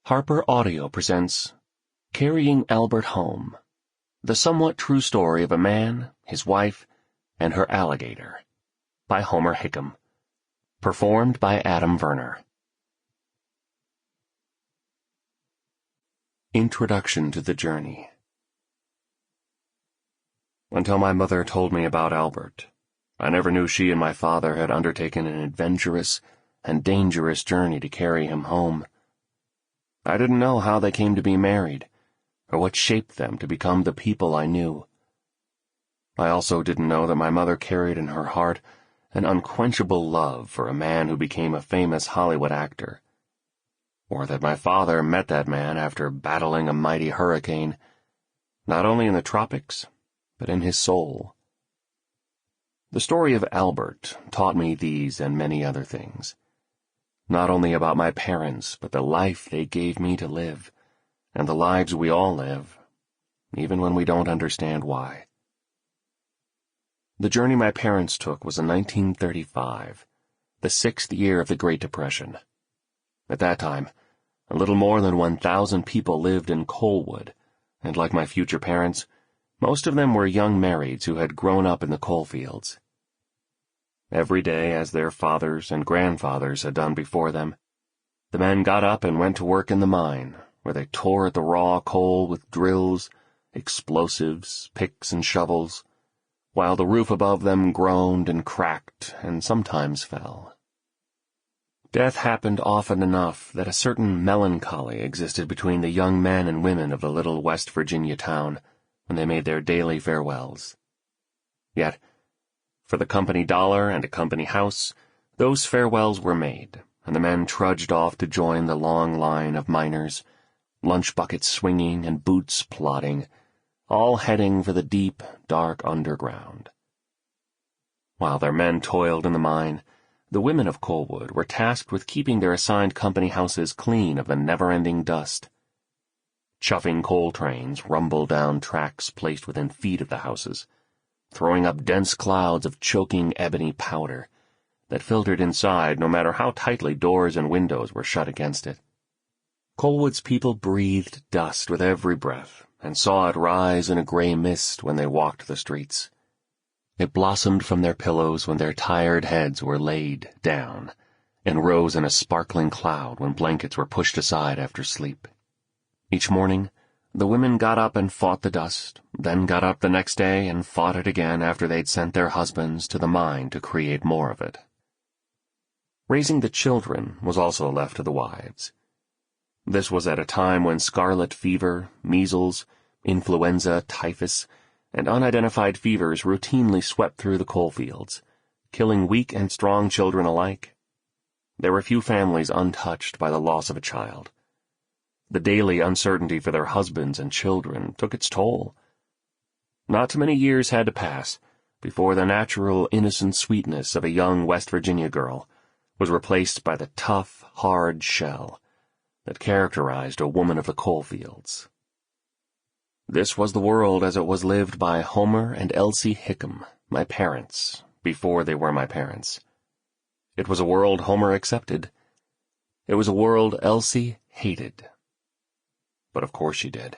Harper Audio presents Carrying Albert Home, the somewhat true story of a man, his wife, and her alligator, by Homer Hickam. Performed by Adam Verner. Introduction to the Journey. Until my mother told me about Albert, I never knew she and my father had undertaken an adventurous and dangerous journey to carry him home. I didn't know how they came to be married, or what shaped them to become the people I knew. I also didn't know that my mother carried in her heart an unquenchable love for a man who became a famous Hollywood actor, or that my father met that man after battling a mighty hurricane, not only in the tropics, but in his soul. The story of Albert taught me these and many other things. Not only about my parents, but the life they gave me to live, and the lives we all live, even when we don't understand why. The journey my parents took was in 1935, the 6th year of the Great Depression. At that time, a little more than 1,000 people lived in Colwood, and like my future parents, most of them were young marrieds who had grown up in the coalfields. Every day, as their fathers and grandfathers had done before them, the men got up and went to work in the mine, where they tore at the raw coal with drills, explosives, picks, and shovels, while the roof above them groaned and cracked and sometimes fell. Death happened often enough that a certain melancholy existed between the young men and women of the little West Virginia town when they made their daily farewells. Yet, for the company dollar and a company house, those farewells were made, and the men trudged off to join the long line of miners, lunch buckets swinging and boots plodding, all heading for the deep, dark underground. While their men toiled in the mine, the women of Colwood were tasked with keeping their assigned company houses clean of the never-ending dust. Chuffing coal trains rumbled down tracks placed within feet of the houses, throwing up dense clouds of choking ebony powder that filtered inside no matter how tightly doors and windows were shut against it. Colwood's people breathed dust with every breath and saw it rise in a gray mist when they walked the streets. It blossomed from their pillows when their tired heads were laid down, and rose in a sparkling cloud when blankets were pushed aside after sleep. Each morning, the women got up and fought the dust, then got up the next day and fought it again after they'd sent their husbands to the mine to create more of it. Raising the children was also left to the wives. This was at a time when scarlet fever, measles, influenza, typhus, and unidentified fevers routinely swept through the coalfields, killing weak and strong children alike. There were few families untouched by the loss of a child. The daily uncertainty for their husbands and children took its toll. Not too many years had to pass before the natural, innocent sweetness of a young West Virginia girl was replaced by the tough, hard shell that characterized a woman of the coalfields. This was the world as it was lived by Homer and Elsie Hickam, my parents, before they were my parents. It was a world Homer accepted. It was a world Elsie hated. But of course she did.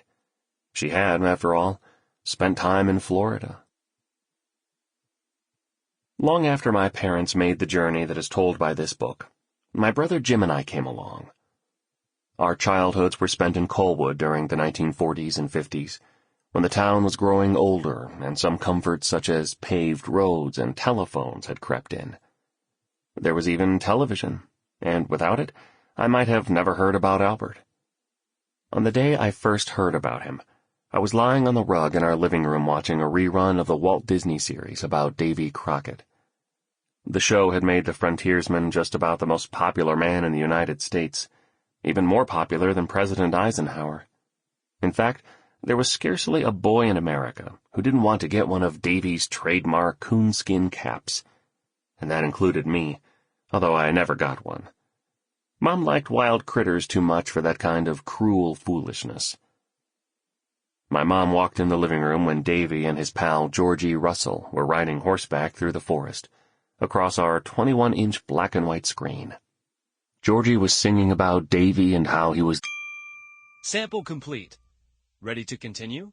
She had, after all, spent time in Florida. Long after my parents made the journey that is told by this book, my brother Jim and I came along. Our childhoods were spent in Colwood during the 1940s and 50s, when the town was growing older and some comforts such as paved roads and telephones had crept in. There was even television, and without it, I might have never heard about Albert. On the day I first heard about him, I was lying on the rug in our living room watching a rerun of the Walt Disney series about Davy Crockett. The show had made the frontiersman just about the most popular man in the United States, even more popular than President Eisenhower. In fact, there was scarcely a boy in America who didn't want to get one of Davy's trademark coonskin caps, and that included me, although I never got one. Mom liked wild critters too much for that kind of cruel foolishness. My mom walked in the living room when Davy and his pal Georgie Russell were riding horseback through the forest, across our 21-inch black-and-white screen. Georgie was singing about Davy and how he was Sample complete. Ready to continue?